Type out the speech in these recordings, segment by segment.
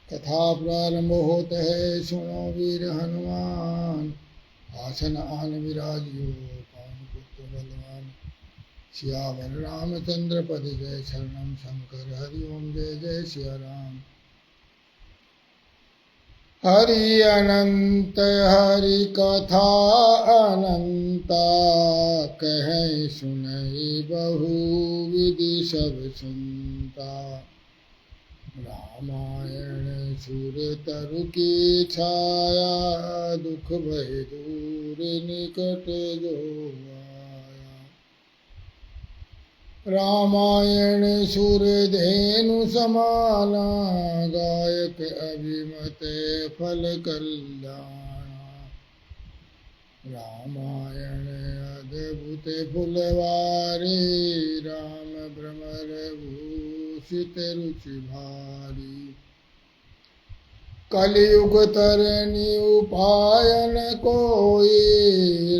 कथा प्रारंभ होत है, सुनो वीर हनुमान। आसन आन विराजियो, पवन पुत्र बलवान। सियावर रामचंद्र पद जय, शरणम शंकर हरिओम जय जय सिया राम। हरि अनंत हरि कथा अनंता, कहे सुनई बहु विधि सब सुनता। रामायण सुर तरु की छाया, दुख भय दूर निकट जो आया। रामायण सुर धेनु समाना, गायक अभिमत फल कल्याणा। रामायण अद्भुत फुलवारी, राम भ्रमर भूषित रुचि भारी। कलियुग तरनी उपायन कोई,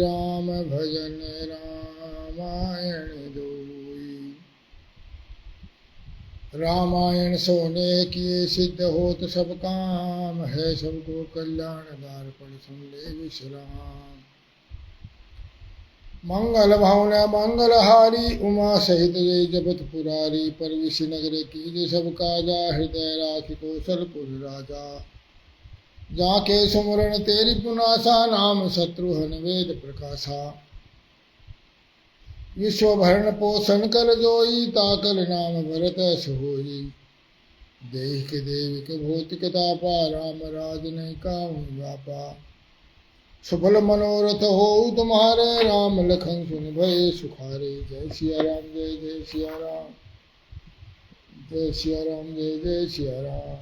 राम भजन रामायण दोई। रामायण सोने किए सिद्ध होत सब काम, है सबको कल्याणदार पढ़ सुन ले विश्राम। मंगल भवन मंगलहारी, उमा सहित जय जपत पुरारी। परविश नगर कीजे सब काजा, हृदय राखि कौशलपुर राजा। जाके सुमरन तेरी पुनासा, नाम शत्रुघ्न वेद प्रकाशा। विश्व भरण पोषण कर जोई, ताकल नाम भरत अस होई। देख देविक भौतिक तापा, राम राज नहीं काहू व्यापा। सफल मनोरथ हो तुम्हारे, राम लखन सुन भय सुखारे। जय सिया राम जय जय सिया राम, जय सिया राम जय जय सिया राम।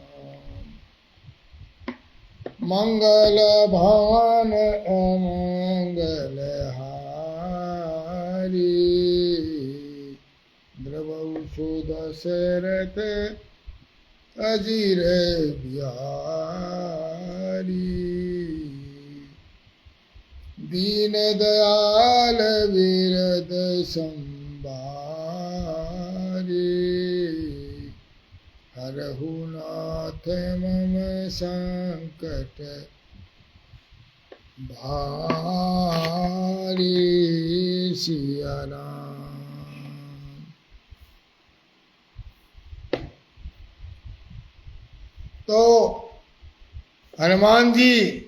मंगल भवन अमंगल हारी, द्रवहु सो दशरथ अजीर बिहारी। दीन दयाल विरद संबारी, हरहु नाथ मम संकट भारी। सिया राम। तो हनुमान जी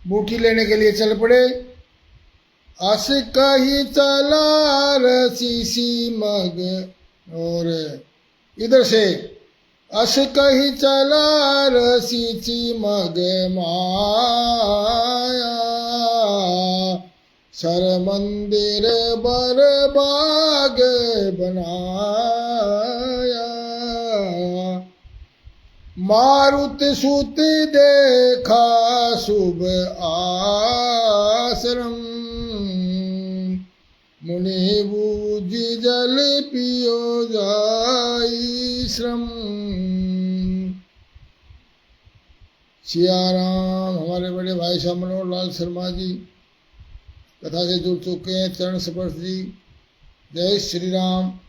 बूटी लेने के लिए चल पड़े। अस कही चला रसीसी मग, और इधर से अस कही चला रसीसी मग माया। सर मंदिर बर बाग बनाया। मारुत सुत देखा शुभ आश्रम, मुनि बूझ जल पियो जाई श्रम। सिया राम। हमारे बड़े भाई साहब मनोहर लाल शर्मा जी कथा से जुड़ चुके हैं। चरण स्पर्श जी, जय श्री राम।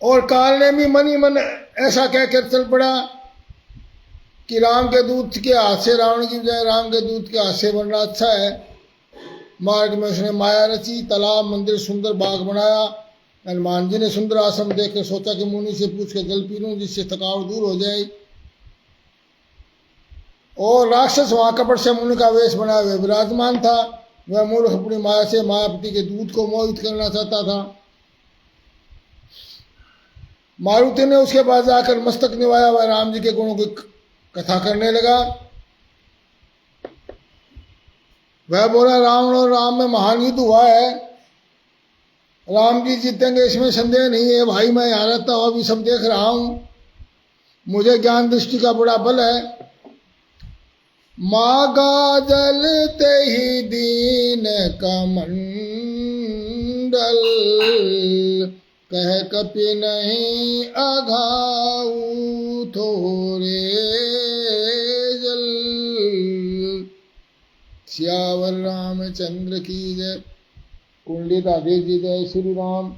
और काल ने भी मन ही मन ऐसा कहकर चल पड़ा कि राम के दूत के हाथ से रावण की बजाय राम के दूत के हाथ से बनना अच्छा है। मार्ग में उसने माया रची, तालाब मंदिर सुंदर बाग बनाया। हनुमान जी ने सुंदर आश्रम देखकर सोचा कि मुनि से पूछ के जल पी लूं, जिससे थकावट दूर हो जाए। और राक्षस वहां कपट से मुनि का वेश बनाए हुए विराजमान था। वह मूर्ख अपनी माया से मायापति के दूत को मोहित करना चाहता था। मारुति ने उसके पास जाकर मस्तक निभाया, वह राम जी के गुणों की कथा करने लगा। वह बोला, रावण और राम में महान युद्ध हुआ है, राम जी जीतेंगे इसमें संदेह नहीं है। भाई मैं यहाँ रहता हूँ, अभी सब देख रहा हूं, मुझे ज्ञान दृष्टि का बड़ा बल है। मागा जलते ही दीन कमंडल, कह कपि नहीं अघाऊ थोरे जल। सियावर रामचंद्र की जय। कुंडली राधे जी जय श्री राम।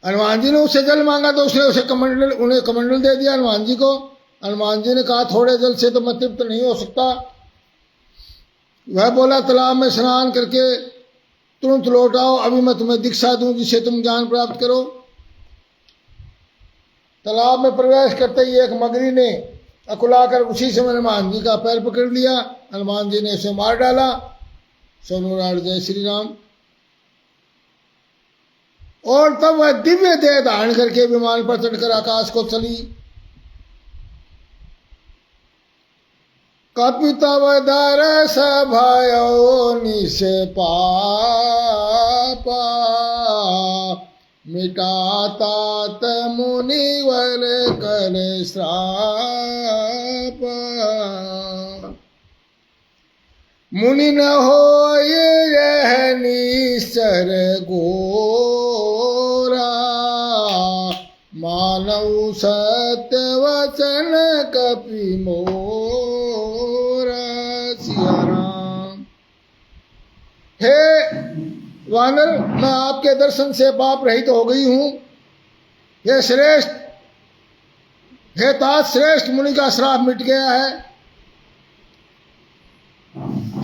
हनुमान जी ने उससे जल मांगा तो उसने उन्हें कमंडल दे दिया हनुमान जी को। हनुमान जी ने कहा थोड़े जल से तो मैं तृप्त नहीं हो सकता। वह बोला तालाब में स्नान करके तुरंत लौट आओ, अभी मैं तुम्हें दीक्षा दूं जिससे तुम ज्ञान प्राप्त करो। तालाब में प्रवेश करते ही एक मगरी ने अकुलाकर उसी समय हनुमान जी का पैर पकड़ लिया। हनुमान जी ने उसे मार डाला। सोनुराज जय श्री राम। और तब वह दिव्य देह धारण करके विमान पर चढ़कर आकाश को चली। कपितव दरस भयो निश पापा, मिटातात मुनिवर कर श्राप। मुनि न होय यह निश्चर गोरा, मानव सत्य वचन कपि मोरा। सिया राम। हे वानर, मैं आपके दर्शन से पाप रहित हो गई हूं। हे श्रेष्ठ, हे तात श्रेष्ठ, मुनि का श्राप मिट गया है।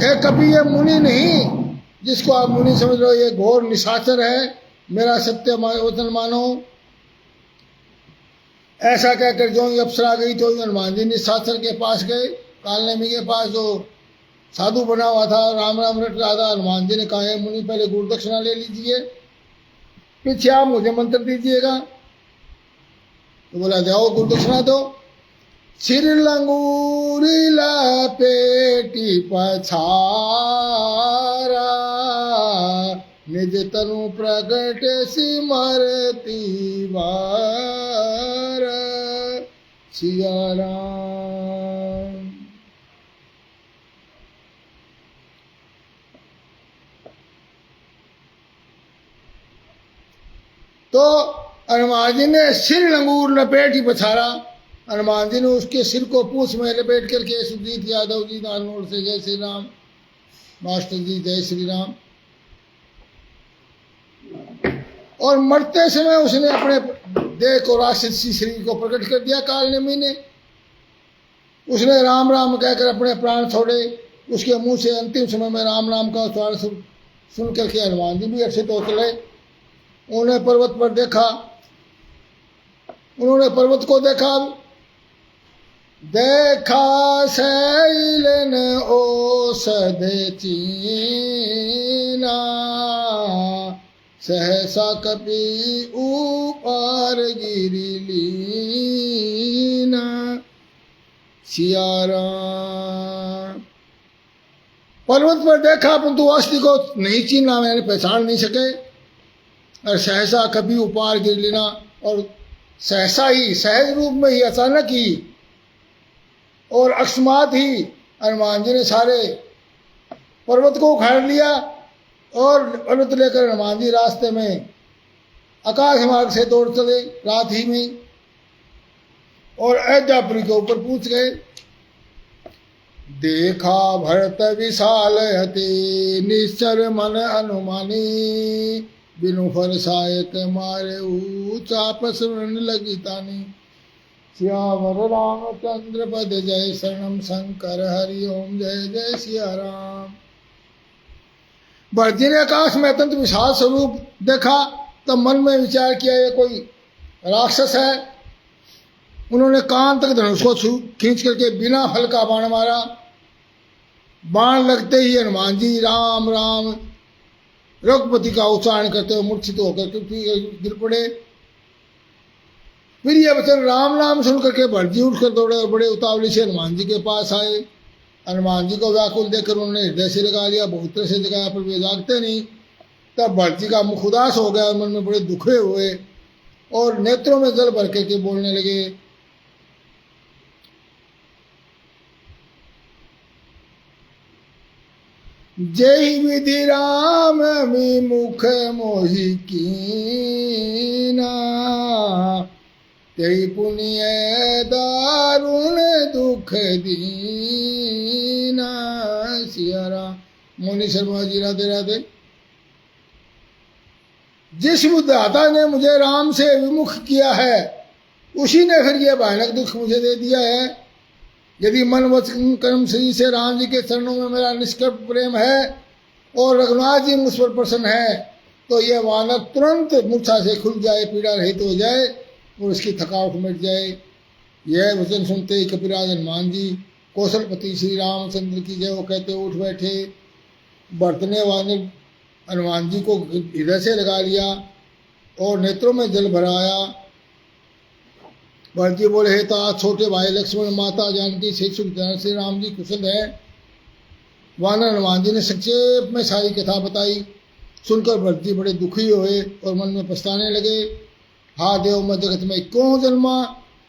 हे कपि, ये मुनि नहीं जिसको आप मुनि समझ लो, ये घोर निशाचर है। मेरा सत्य वचन मानो। ऐसा कहकर जो अप्सरा गई तो हनुमान जी निशाचर के पास गए। कालनेमी के पास जो साधु बना हुआ था, राम राम रट रहा था। हनुमान जी ने कहा मुनि पहले गुरु दक्षिणा ले लीजिए, पीछे आप मुझे मंत्र दीजिएगा। तो बोला जाओ गुरु दक्षिणा दो। सिर लंगूरी लपेटी पछारा, निज तनु प्रगट सिमरती वार। सिया राम। तो हनुमान जी ने सिर लंगूर लपेट ही पछारा। हनुमान जी ने उसके सिर को पूंछ में लपेट करके सुजीत यादव जी नानोर से जय श्री राम। मास्टर जी जय श्री राम। और मरते समय उसने अपने देह को राक्षसी शरीर को प्रकट कर दिया। कालनेमी ने उसने राम राम कहकर अपने प्राण छोड़े। उसके मुंह से अंतिम समय में राम राम का उच्चारण सुन करके हनुमान जी भी हर्षित हो चले। उन्हें पर्वत पर देखा, उन्होंने पर्वत को देखा। देखा शैलन औषध चीना, सहसा कपि ऊपर गिरी लीना। सिया राम। पर्वत पर देखा परंतु अस्थि को नहीं चीना, मैंने पहचान नहीं सके। और सहसा कभी उपार गिर लेना, और सहसा ही, सहज रूप में ही, अचानक ही और अकस्मात ही हनुमान जी ने सारे पर्वत को उखाड़ लिया। और पर्वत लेकर हनुमान जी रास्ते में आकाश मार्ग से दौड़ चले रात ही में, और अयोध्यापुरी के ऊपर पहुंच गए। देखा भरत विशाल हति, निश्चर मन अनुमानी, बिनु फल सहायक मारे चाप शरण लगी तानी। सियावर रामचंद्र पद जय शरणम शंकर हरि ओम जय जय सिया राम। भरत जी ने आकाश में अत्यंत विशाल स्वरूप देखा, तब मन में विचार किया ये कोई राक्षस है। उन्होंने कान तक धनुष को खींच करके बिना फल का बाण मारा। बाण लगते ही हनुमान जी राम राम रघुपति का उच्चारण करते हुए मूर्छित होकर गिर पड़े। फिर यह वचन राम नाम सुन करके भरत जी उठकर दौड़े और बड़े उतावली से हनुमान जी के पास आए। हनुमान जी को व्याकुल देखकर उन्होंने हृदय से लगा लिया, बहुत तरह से जगाया पर वे जागते नहीं। तब भरत जी का मुख उदास हो गया, मन में बड़े दुखे हुए और नेत्रों में जल भर के बोलने लगे। जय विधि राम मुख मोहि कीना, ते पुण्य दारुण दुख दीना। मोनी शर्मा जी राधे राधे। जिस बुद्धाता ने मुझे राम से विमुख किया है उसी ने फिर ये भयानक दुख मुझे दे दिया है। यदि मन वचन कर्म शरीर से राम जी के चरणों में मेरा निष्कपट प्रेम है और रघुनाथ जी मुझ पर प्रसन्न है तो यह वानर तुरंत मूर्छा से खुल जाए, पीड़ा रहित हो जाए और उसकी थकावट मिट जाए। यह वचन सुनते ही कपिराज हनुमान जी कौशलपति श्री रामचंद्र की जय वो कहते उठ बैठे। भरत ने वानर हनुमान जी को हृदय से लगा लिया और नेत्रों में जल भराया। भरत जी बोले, हे ता छोटे भाई लक्ष्मण, माता जानकी से सुखदान से राम जी कुशल है। वानर हनुमान जी ने संक्षेप में सारी कथा बताई। सुनकर भरत जी बड़े दुखी हुए और मन में पछताने लगे। हा देव, मैं जगत में क्यों जन्मा,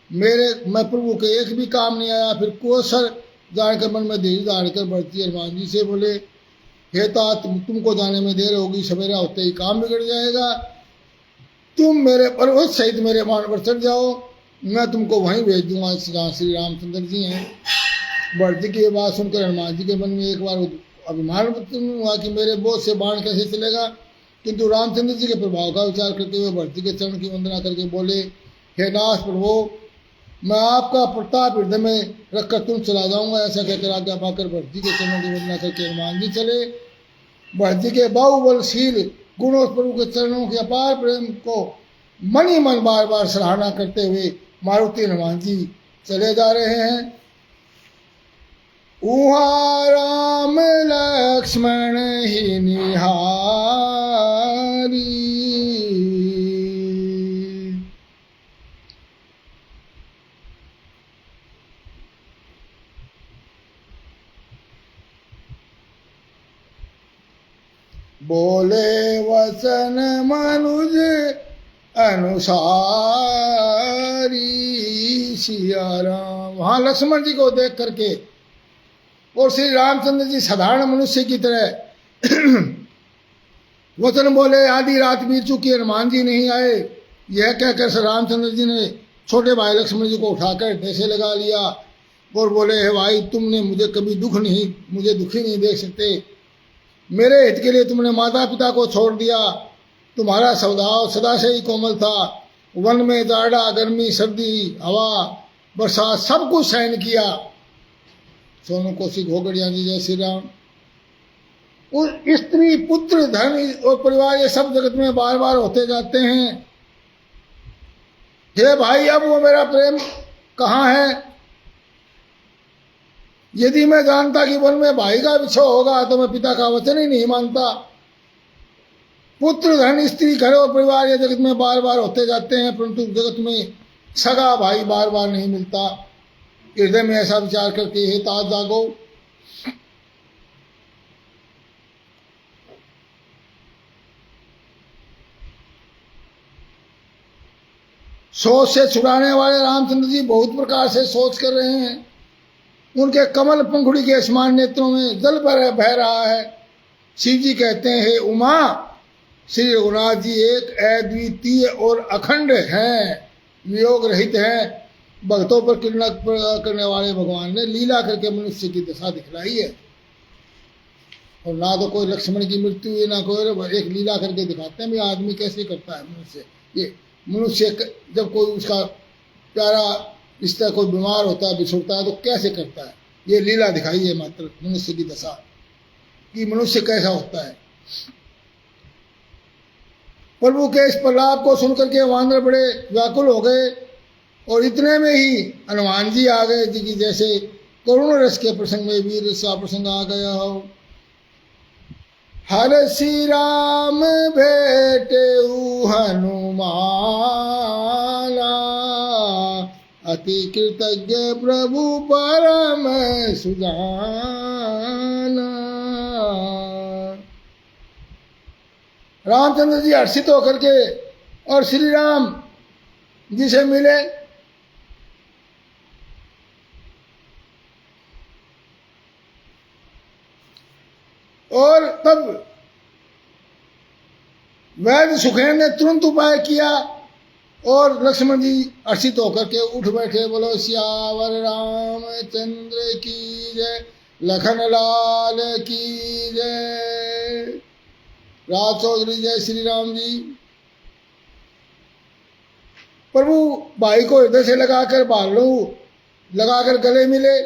मैं प्रभु के एक भी काम नहीं आया। फिर कौशल जानकर मन में धीरे धार कर भरत जी हनुमान जी से बोले, हे तात, तुमको जाने में देर होगी, सवेरा होते ही काम बिगड़ जाएगा। तुम मेरे पर्वत सहित मेरे मान पर चढ़ जाओ, मैं तुमको वहीं भेज दूंगा जहाँ श्री रामचंद्र जी हैं। भरत जी की बात सुनकर हनुमान जी के मन में एक बार अभिमान हुआ कि मेरे बोझ से बाण कैसे चलेगा, किंतु रामचंद्र जी के प्रभाव का विचार करते हुए भरत जी के चरण की वंदना करके बोले, हे नाथ प्रभु, मैं आपका प्रताप हृदय में रखकर तुम चला जाऊंगा। ऐसा कहकर आज्ञा पाकर भरत जी के चरणों की वंदना करके हनुमान जी चले। भरत जी के बाहुबलशील गुणों प्रभु के चरणों के अपार प्रेम को मन ही मन बार बार सराहना करते हुए मारुति हनुमान जी चले जा रहे हैं। उहाँ राम लक्ष्मण ही निहारी, बोले वचन मनुज अनुसारी सिया राम। वहां लक्ष्मण जी को देख करके और श्री रामचंद्र जी साधारण मनुष्य की तरह वचन बोले, आधी रात बीत चुकी, हनुमान जी नहीं आए। यह कहकर श्री रामचंद्र जी ने छोटे भाई लक्ष्मण जी को उठाकर देसे लगा लिया और बोले, हे भाई, तुमने मुझे कभी मुझे दुखी नहीं देख सकते। मेरे हित के लिए तुमने माता पिता को छोड़ दिया। तुम्हारा स्वभाव सदा से ही कोमल था। वन में जाड़ा, गर्मी, सर्दी, हवा, बरसात सब कुछ सहन किया। सोनू कौशिक घोगड़िया जी जय श्री राम। और स्त्री, पुत्र, धन और परिवार ये सब जगत में बार बार होते जाते हैं। हे भाई, अब वो मेरा प्रेम कहाँ है? यदि मैं जानता कि वन में भाई का विछोह होगा तो मैं पिता का वचन ही नहीं मानता। पुत्र, धन, स्त्री, घर और परिवार ये जगत में बार बार होते जाते हैं, परंतु जगत में सगा भाई बार बार नहीं मिलता। हृदय में ऐसा विचार करके हे तात जागो। सोच से छुड़ाने वाले रामचंद्र जी बहुत प्रकार से सोच कर रहे हैं। उनके कमल पंखुड़ी के समान नेत्रों में जल बह रहा है। शिव जी कहते हैं, हे उमा, श्री रघुनाथ जी एक अद्वितीय और अखंड हैं, वियोग रहित हैं। भक्तों पर किरणा करने वाले भगवान ने लीला करके मनुष्य की दशा दिखलाई है। और ना तो कोई लक्ष्मण की मृत्यु हुई, ना कोई, एक लीला करके दिखाते हैं भी आदमी कैसे करता है। मनुष्य जब कोई उसका प्यारा रिश्ता कोई बीमार होता है, बिछुड़ता है तो कैसे करता है। ये लीला दिखाई है मात्र मनुष्य की दशा कि मनुष्य कैसा होता है। प्रभु के इस प्रलाप को सुनकर के वानर बड़े व्याकुल हो गए और इतने में ही हनुमान जी आ गए जी की जैसे करुण रस के प्रसंग में वीर सा प्रसंग आ गया हो। हर श्री राम भेटे हनुमाना, अति कृतज्ञ प्रभु परम सुजाना। रामचंद्र जी हर्षित होकर के और श्री राम जी से मिले। और तब वैद्य सुखेन ने तुरंत उपाय किया और लक्ष्मण जी हर्षित होकर के उठ बैठे। बोलो सियावर रामचंद्र की जय, लखन लाल की जय। राज चौधरी जय श्री राम जी। प्रभु भाई को हृदय से लगाकर भालू लगाकर गले मिले।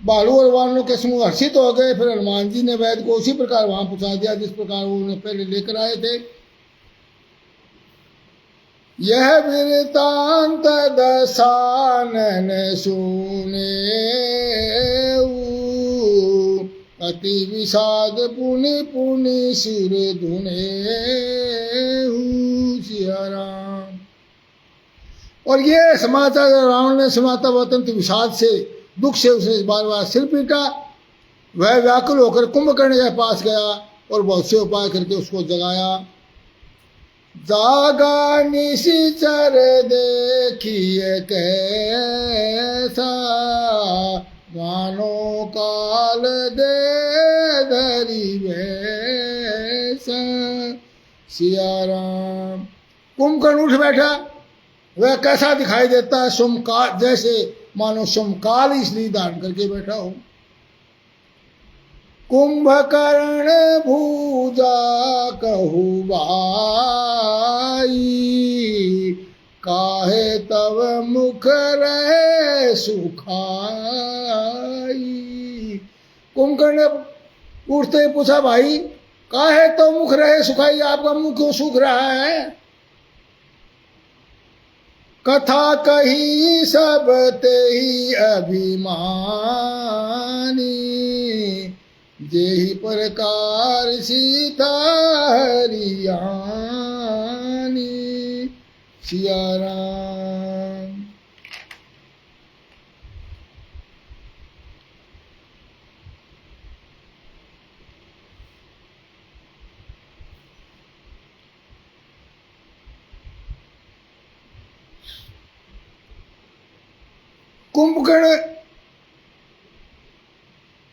भालू और वानरों के समूह हर्षित हो गए। फिर हनुमान जी ने वैद्य को उसी प्रकार वहां पहुंचा दिया जिस प्रकार वो उन्हें पहले लेकर आए थे। यह वृतांत दशानन सुने अति विषाद पुनि पुनि सिर धुने सिया राम। और ये समाचार रावण ने सुना तब अत्यंत विषाद से दुख से उसने बार बार सिर पीटा। वह व्याकुल होकर कुंभकर्ण के पास गया और बहुत से उपाय करके उसको जगाया। जागा निशिचर देखिए कैसा मानो काल दे धरी वैसा सिया राम। कुंभकर्ण उठ बैठा। वह कैसा दिखाई देता है? सोमकाल जैसे मानो सोमकाल इसलिए धारण करके बैठा हो। कुंभकर्ण भूजा कहु भाई काहे तव मुख रहे सुखाई। कुंभकर्ण ने उठते ही पूछा, भाई काहे तो मुख रहे सुखाई, आपका मुख क्यों सूख रहा है? कथा कही सब ते ही अभिमानी जेहि प्रकार सीता हरियानी सिया राम। कुंभकर्ण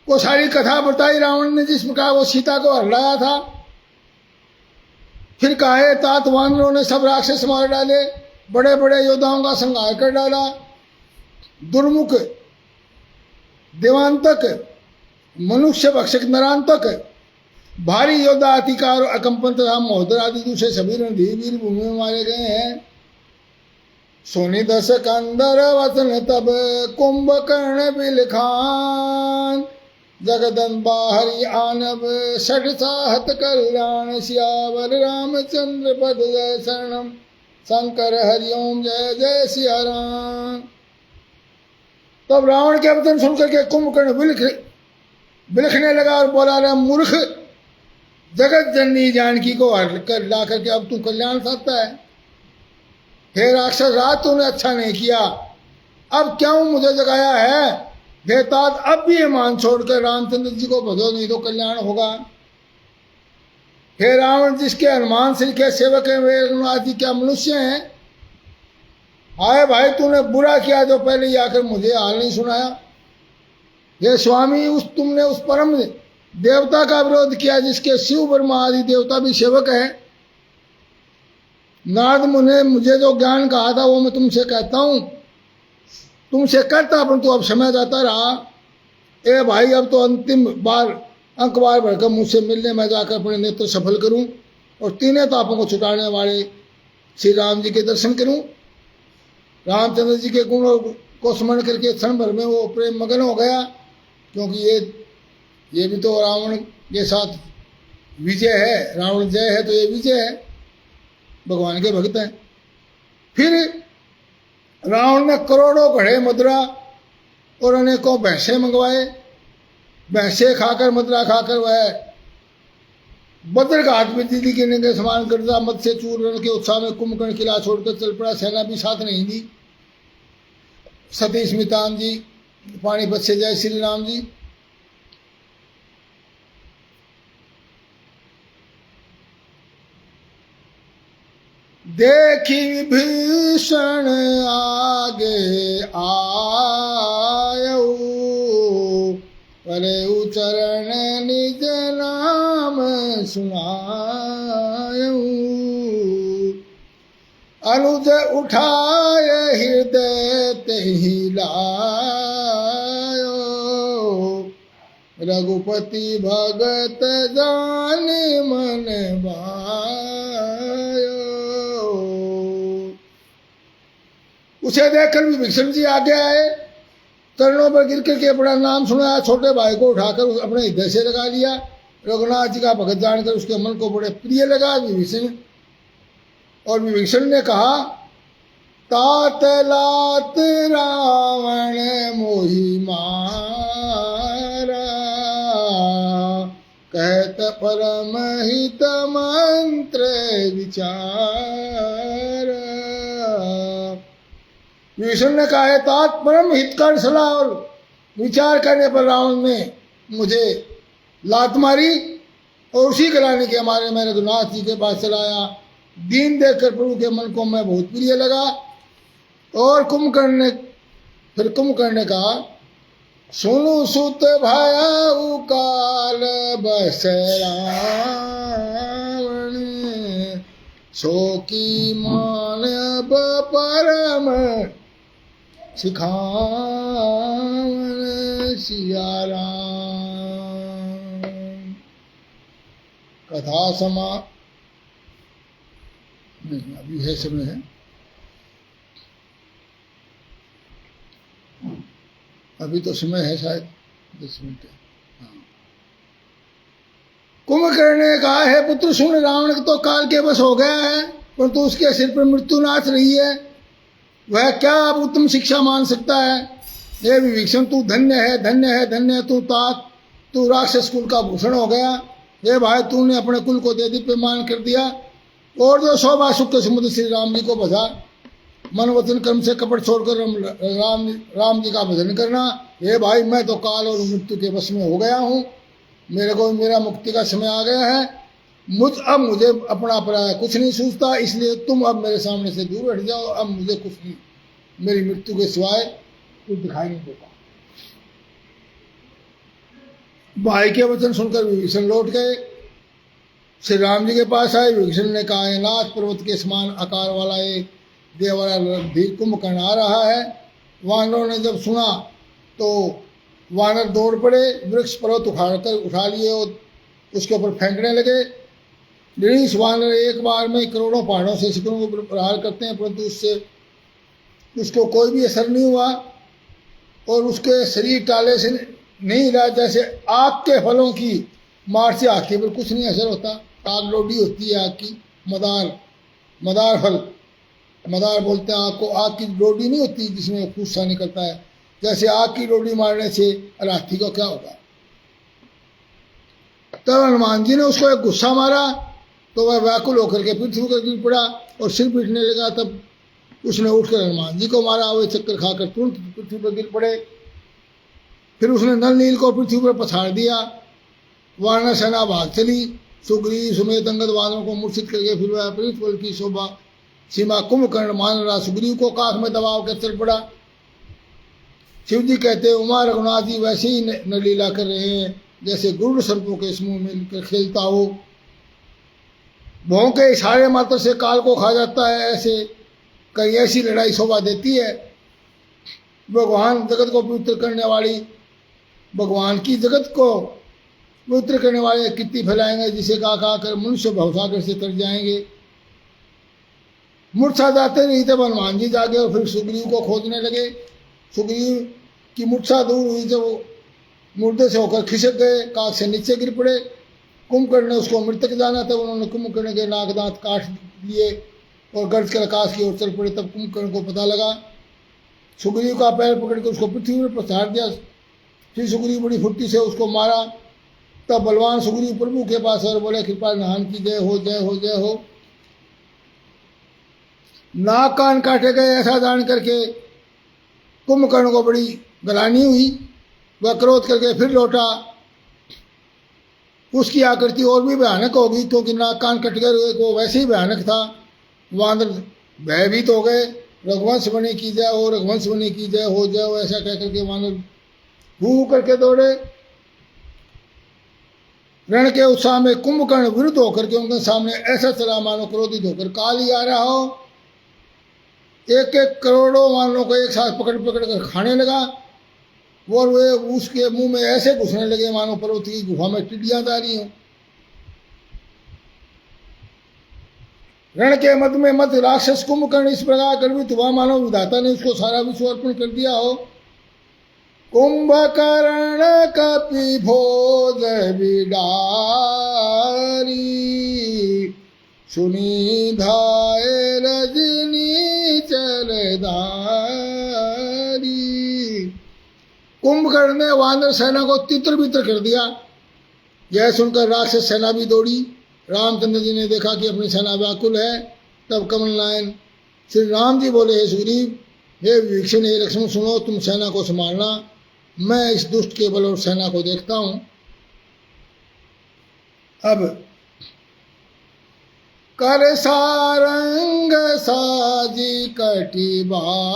को सारी कथा बताई रावण ने जिस प्रकार वो सीता को हराया था। फिर काहे तात वानरों ने सब राक्षस मार डाले, बड़े बड़े योद्धाओं का संहार कर डाला। दुर्मुख देवांतक मनुष्य भक्षक नरांतक भारी योद्धा अतिकार अकंपन तथा महोदर आदि दूसरे सभी रणधीर वीर भूमि में मारे गए हैं। सोनी दस कंदर वचन तब कुंभकर्ण बिलखान जगदन बाहरी आनब षठ साहत कल्याण सियावर रामचंद्र पद जय शरणम शंकर हरिओम जय जय सिया राम। तब रावण के वचन सुनकर के कुंभकर्ण बिलखने लगा और बोला, रे मूर्ख, जगत जननी जानकी को हर कर ला करके अब तू कल्याण चाहता है? हे राक्षस, रात तूने अच्छा नहीं किया, अब क्यों मुझे जगाया है? हे तात, अब भी ये मान छोड़कर रामचंद्र जी को भजो, नहीं तो कल्याण होगा। हे रावण, जिसके हनुमान श्री के सेवक हैं वे रघुनाथ जी क्या मनुष्य हैं? आए भाई, तूने बुरा किया जो पहले ही आकर मुझे हाल नहीं सुनाया। हे स्वामी, तुमने उस परम देवता का विरोध किया जिसके शिव ब्रह्मा आदि देवता भी सेवक हैं। नारद मुनि ने मुझे जो ज्ञान कहा था वो मैं तुमसे कहता हूं, तुमसे करता परंतु अब समय जाता रहा। ए भाई, अब तो अंतिम बार अंक बार भरकर मुझसे मिलने में जाकर अपने नेत्र सफल करूं और तीनों तापों को छुटाने वाले श्री राम जी के दर्शन करूं। रामचंद्र जी के गुणों को स्मरण करके क्षण भर में वो प्रेम मगन हो गया, क्योंकि ये भी तो रावण के साथ विजय है। रावण जय है तो ये विजय है, भगवान के भक्त हैं। फिर रावण ने करोड़ों घड़े मुद्रा और अनेकों भैंसे मंगवाए। भैंसे खाकर मुद्रा खाकर वह बद्रघाट में दिल्ली गिरने के समान करता मत से चूर्ण के उत्साह में कुंभकर्ण किला छोड़कर चल पड़ा। सेना भी साथ नहीं दी। सती स्मितान जी पानीपत से जय श्री राम जी। देखी भीषण आगे आयऊ परे उचरण निज नाम सुनायऊ अनुज उठाय हृदय तेहि लायो रघुपति भगत जान मन भायो। उसे देखकर विभीषण जी आगे आए, चरणों पर गिर करके अपना नाम सुनाया, छोटे भाई को उठाकर अपने हृदय से लगा लिया। रघुनाथ जी का भगत जानकर उसके मन को बड़े प्रिय लगा विभीषण। और विभीषण ने कहा, तात लात रावण मोहि मारा, कहत परम हित मंत्र विचार। विभीषण ने कहा है, तात परम हितकर सलाह और विचार करने पर रावण ने मुझे लात मारी और उसी कराने के हमारे मैं रघुनाथ जी के पास चलाया। दीन देखकर प्रभु के मन को मैं बहुत प्रिय लगा। और कुंभकर्ण ने कहा, सुनु सुत भयउ काल बस रावण, सो की मानव परम सिखावन सिया राम। कथा समा नहीं, अभी है समय है, अभी तो समय है शायद 10 मिनट है। कुंभकर्ण ने कहा, है पुत्र सुन, रावण तो काल के बस हो गया है, परंतु उसके सिर पर मृत्यु नाच रही है, वह क्या अब उत्तम शिक्षा मान सकता है। हे विभीषण, तू धन्य है, धन्य है, धन्य है, तू राक्षस कुल का भूषण हो गया। हे भाई, तूने अपने कुल को देदीप्यमान कर दिया। और जो शोभा सुख के समुद्र श्री राम जी को बधा, मन वचन कर्म से कपट छोड़कर राम जी का भजन करना। हे भाई, मैं तो काल और मृत्यु के वश में हो गया हूँ, मेरा मुक्ति का समय आ गया है। अब मुझे अपना पराया कुछ नहीं सूझता, इसलिए तुम अब मेरे सामने से दूर हट जाओ। अब मुझे कुछ नहीं, मेरी मृत्यु के सिवाय कुछ दिखाई नहीं देता। भाई के वचन सुनकर विभीषण लौट गए, श्री राम जी के पास आए। विभीषण ने कहा, नाथ, पर्वत के समान आकार वाला एक देवरा रणधीर कुंभकर्ण आ रहा है। वानरों ने जब सुना तो वानर दौड़ पड़े, वृक्ष पर्वत उठा लिए और उसके ऊपर फेंकने लगे। निरीश वानर एक बार में करोड़ों पहाड़ों से शिखरों को प्रहार करते हैं, परंतु उससे उसको कोई भी असर नहीं हुआ और उसके शरीर टाले से नहीं हिला। जैसे आग के फलों की मार से आँखी पर कुछ नहीं असर होता। आग लोडी होती है आग की, मदार फल, मदार बोलते हैं आग को। आग की लोडी नहीं होती जिसमें खूसा निकलता है, जैसे आग की लोडी मारने से हाथी को क्या होगा। तब हनुमान जी ने उसको एक गुस्सा मारा तो वह व्याकुल होकर के पृथ्वी पर गिर पड़ा और सिर पीटने लगा। तब उसने उठकर हनुमान जी को मारा, वे चक्कर खाकर तुरंत पृथ्वी पर गिर पड़े। फिर उसने नल नील को पृथ्वी पर पछाड़ दिया। वानर सेना भाग चली। सुग्रीव समेत अंगद वानरों को मूर्छित करके फिर वह पृथ्वी पर की शोभा सीमा कुंभकर्ण मान रहा सुग्रीव को काख में दबाव कर चल पड़ा। शिव जी कहते, उमा रघुनाथ जी वैसे ही न लीला कर रहे हैं जैसे गुरुड़ सर्पों के समूह में मिलकर खेलता हो। भौं के इशारे मात्र से काल को खा जाता है, ऐसे कहीं ऐसी लड़ाई शोभा देती है। भगवान जगत को पवित्र करने वाली, भगवान की जगत को पवित्र करने वाले कीर्ति फैलाएंगे, जिसे खा कर मनुष्य भवसागर से तर जाएंगे। मूर्छा जाते नहीं तब हनुमान जी जागे और फिर सुग्रीव को खोजने लगे। सुग्रीव की मूर्छा दूर हुई जब वो मुर्दे से होकर खिसक गए, काख से नीचे गिर पड़े। कुंभकर्ण ने उसको मृतक जाना, तब उन्होंने कुंभकर्ण के नाक दांत काट लिए और गर्ज कर आकाश की ओर चल पड़े। तब कुंभकर्ण को पता लगा। सुग्रीव का पैर पकड़ के उसको पृथ्वी पर पछाड़ दिया। फिर सुग्रीव बड़ी फुर्ती से उसको मारा। तब बलवान सुग्रीव प्रभु के पास और बोले, कृपा नाहन की जय हो, जय हो, जय हो। नाक कान काटे गए ऐसा जान करके कुंभकर्ण को बड़ी गलानी हुई। वह क्रोध करके फिर लौटा। उसकी आकृति और भी भयानक होगी, क्योंकि नाक कान कट गए, वो वैसे ही भयानक था। वानर भयभीत हो गए। रघुवंश बने की जय हो, रघुवंश बने की जय हो, जय हो, ऐसा कह करके वानर हू करके दौड़े। रण के उत्साह में कुंभकर्ण विरुद्ध होकर के उनके सामने ऐसा चला मानो क्रोधित होकर काल ही आ रहा हो। एक एक करोड़ों वानरों को एक साथ पकड़ पकड़ कर खाने लगा। और वे उसके मुंह में ऐसे घुसने लगे मानो पर्वत की गुफा में टिड्डियां जा रही हों। रण के मध्य में मत राक्षस कुंभकर्ण इस प्रकार गर्वित हुआ मानो विधाता ने उसको सारा विश्व अर्पण कर दिया हो। कुंभकर्ण कपि भोज बिडारी सुनी धाय रजनी चलधारी। कुंभकर्ण ने वानर सेना को तितर बितर कर दिया। यह सुनकर राक्षस सेना भी दौड़ी। रामचंद्र जी ने देखा कि अपनी सेना व्याकुल है। तब कमल नयन श्री राम जी बोले, हे सुग्रीव, हे विभीषण, हे लक्ष्मण, सुनो, तुम सेना को संभालना, मैं इस दुष्ट के बल और सेना को देखता हूं। अब कर सारंग साजी कटी बाथा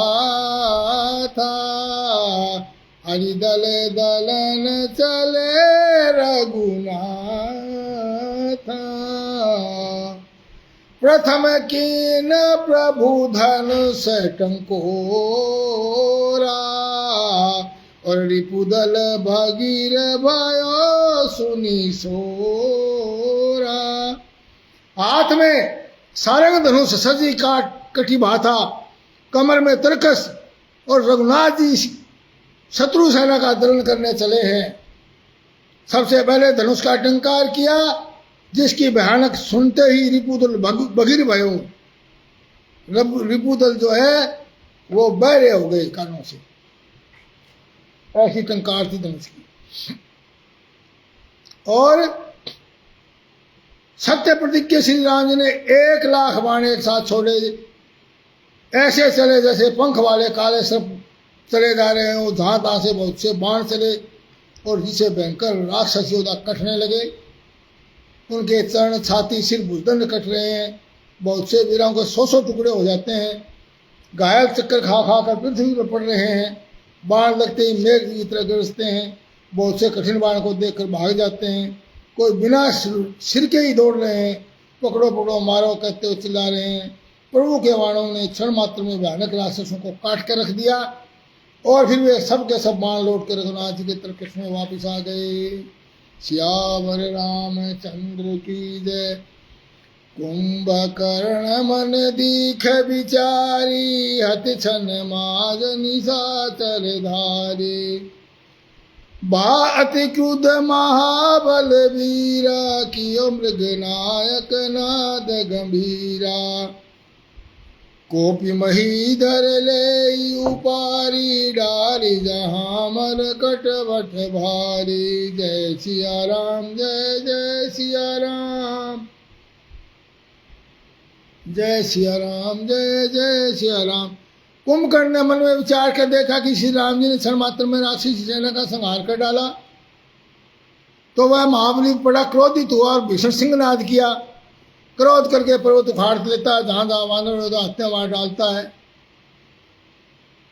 हरिदल दलन चले रघुनाथ। प्रथम कीन प्रभु धन सटंकोरा और रिपुदल भगीर भयो सुनी सोरा। हाथ में सारंग धनुष सजी काट कटी बाथा, कमर में तरकस, और रघुनाथ जी शत्रु सेना का दलन करने चले हैं। सबसे पहले धनुष का टंकार किया, जिसकी भयानक सुनते ही रिपुदल बघिर भयो। रिपुदल जो है वो बहरे हो गए कानों से, ऐसी टंकार थी धनुष की। और सत्य प्रतिज्ञा श्री राम जी ने 1,00,000 बाण एक साथ छोड़े। ऐसे चले जैसे पंख वाले काले सर्प चले जा रहे हैं। वो जहां तहां से बहुत से बाण चले और जिसे भयंकर राक्षस योद्धा कटने लगे। उनके चरण, छाती, सिर, भुजदंड कट रहे हैं। बहुत से वीरों के 100 टुकड़े हो जाते हैं। घायल चक्कर खा खा कर पृथ्वी पर पड़ रहे हैं। बाण लगते ही मेघ की तरह गरजते हैं। बहुत से कठिन बाण को देखकर भाग जाते हैं। कोई बिना सिर के ही दौड़ रहे हैं। पकड़ो पकड़ो मारो कहते हुए चिल्ला रहे हैं। प्रभु के बाणों ने क्षण मात्र में भयानक राक्षसों को काट कर रख दिया। और फिर वे सब के सब बाण लौट कर रघुनाथ जी के तरफ में वापिस आ गए। सियावर रामचंद्र की जय। कुंभकर्ण मन दीख बिचारी हति छन माज निशाचर धारी। अति क्रुद्ध महाबल वीरा कियो मृग नायक नाद गंभीरा। कोपि महीधर ले उपारी डारी जहाँ मर कटवट भारी। जय सिया राम, जय जय सिया राम, जय सिया राम, जय जय सिया राम। कुंभकर्ण ने मन में विचार कर देखा कि श्री राम जी ने क्षण मात्र में राक्षसी सेना का संहार कर डाला। तो वह महाबली बड़ा क्रोधित हुआ और भीषण सिंहनाद किया। क्रोध करके पर्वत उखाड़ लेता है, जहां जहां वानर होता हत्या मार डालता है।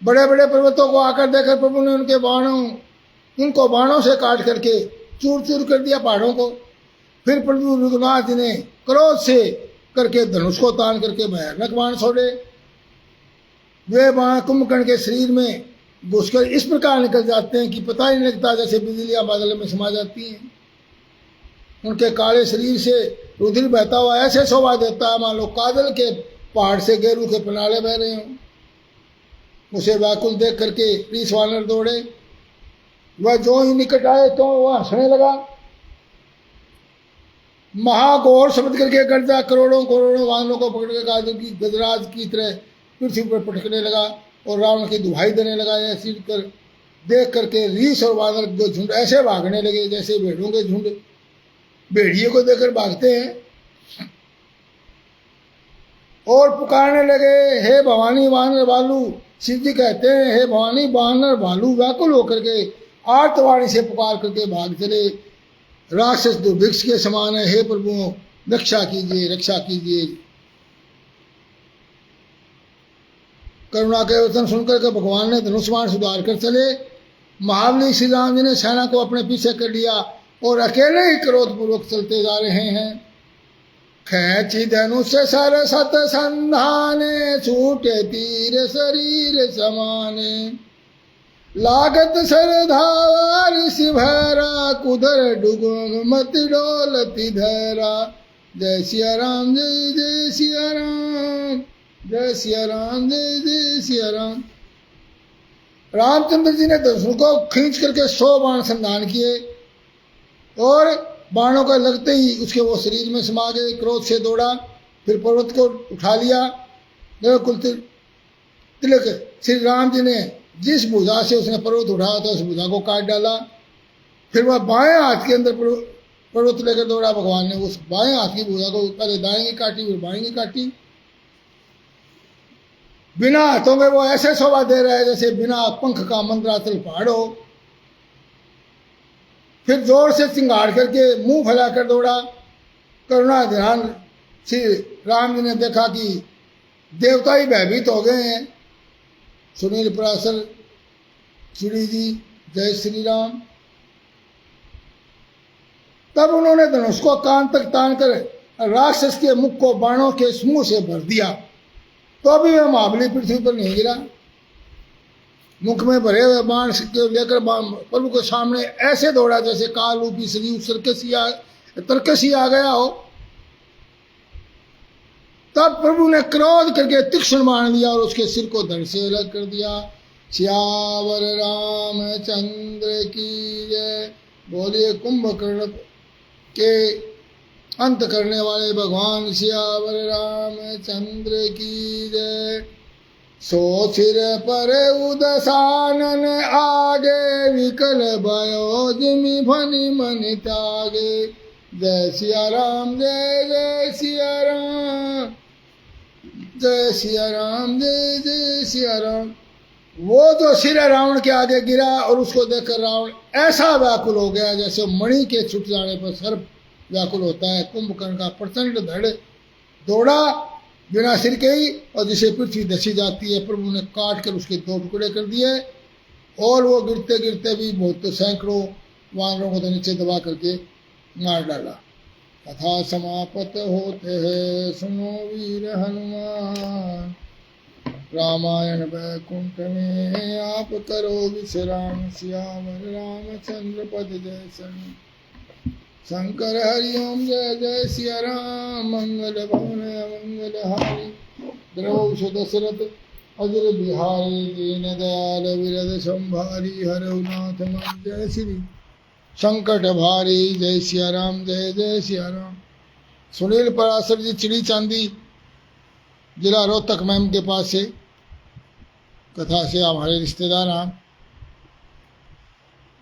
बड़े बड़े पर्वतों को आकर देखकर प्रभु ने उनको बाणों से काट करके चूर चूर कर दिया पहाड़ों को। फिर प्रभु रघुनाथ ने क्रोध से करके धनुष को तान करके भयानक बाण छोड़े। वे बाण कुंभकर्ण के शरीर में घुसकर इस प्रकार निकल जाते हैं कि पता ही नहीं लगता, जैसे बिजलियां बादल में समा जाती हैं। उनके काले शरीर से रुधिर बहता हुआ ऐसे शोभा देता है मान लो काजल के पहाड़ से गेरू के पनाले बह रहे हों। उसे व्याकुल देख करके 20 वानर दौड़े। वह जो ही निकट आए तो वह हंसने लगा। महाघोर शब्द करके गर्जा करोड़ों करोड़ों वानरों को पकड़ कर गजराज की तरह पृथ्वी पर पटकने लगा और रावण की दुहाई देने लगा। ऐसी कर देख करके रीछ और वानर के झुंड ऐसे भागने लगे जैसे भेड़ों के झुंड भेड़िए को देखकर भागते हैं। और पुकारने लगे, हे भवानी वानर भालू। शिव जी कहते हैं, हे भवानी वानर भालू व्याकुल होकर के आर्तवाणी से पुकार करके भाग चले। राक्षस दुर्भिक्ष के समान है, हे प्रभु रक्षा कीजिए, रक्षा कीजिए। करुणा के वचन सुनकर के भगवान ने धनुष्मान सुधार कर चले। महाबली श्री राम जी ने सेना को अपने पीछे कर लिया और अकेले ही क्रोधपूर्वक चलते जा रहे हैं। खैची धनुष सर सत संधाने छूटे तीर शरीर समाने। लागत सरधार सिभैरा कुधर डुगोग मत डोलती धैरा। जय सिया राम जय जय सिया राम, जय सिया राम जय जय सिया राम। रामचंद्र जी ने धनुष को खींच करके 100 बाण संधान किए और बाणों का लगते ही उसके वो शरीर में समा गए। क्रोध से दौड़ा, फिर पर्वत को उठा लिया। कुल तिलक श्री राम जी ने जिस भुजा से उसने पर्वत उठाया था उस भुजा को काट डाला। फिर वह बाएं हाथ के अंदर पर्वत लेकर दौड़ा। भगवान ने उस बाएं हाथ की भुजा को पहले दाएं की काटी, फिर बाएं की काटी। बिना हाथों में वो ऐसे शोभा दे रहे हैं जैसे बिना पंख का मंदराचल पहाड़ हो। फिर जोर से चिंगाड़ करके मुंह फैलाकर दौड़ा। करुणा ध्यान श्री राम जी ने देखा कि देवता ही भयभीत हो गए हैं। सुनील पराशर श्री जी जय श्री राम। तब उन्होंने धनुष को कान तक तान कर राक्षस के मुख को बाणों के समूह से भर दिया, तो भी वह महाबली पृथ्वी पर नहीं गिरा। मुख में भरे हुए बाण के लेकर प्रभु के सामने ऐसे दौड़ा जैसे काल रूपी सजीव तरकसी आ गया हो। तब प्रभु ने क्रोध करके तीक्ष्ण बाण लिया और उसके सिर को धड़ से अलग कर दिया। सियावर रामचंद्र की जय। बोलिए कुंभकर्ण के अंत करने वाले भगवान सियावर रामचंद्र की जय। सो सिर पर उदसानन आगे, विकल भयो जिमि भनि मनि त्यागे। जय सिया राम जय जय सिया राम, जय सिया राम जय जय सिया राम। वो जो सिर रावण के आगे गिरा और उसको देखकर रावण ऐसा व्याकुल हो गया जैसे मणि के छूट जाने पर सर्प व्याकुल होता है। कुंभकर्ण का प्रचंड धड़ दौड़ा बिना सिर के ही, और जिसे पृथ्वी धसी जाती है प्रभु ने काट कर उसके 2 टुकड़े कर दिए। और वो गिरते गिरते भी बहुत सैकड़ों वानरों को तो नीचे दबा करके मार डाला। कथा समाप्त होते हैं सुनो वीर हनुमान। रामायण वैकुंठ में आप करो विश्राम। सियावर रामचंद्र पद जय सन। शंकर हरिओम जय जय सिया राम। मंगल भवन मंगल हारी। द्रौष दशरथ अजर बिहारी। दीन दयाल विरद संभारी। हरनाथ मन जय श्री संकट भारी। जय सिया राम जय जय सिया राम। सुनील पराशर जी चिड़ी चांदी जिला रोहतक मैम के पास से कथा से हमारे रिश्तेदार हैं,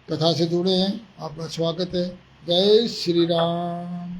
कथा से जुड़े हैं, आपका स्वागत है। जय श्री राम।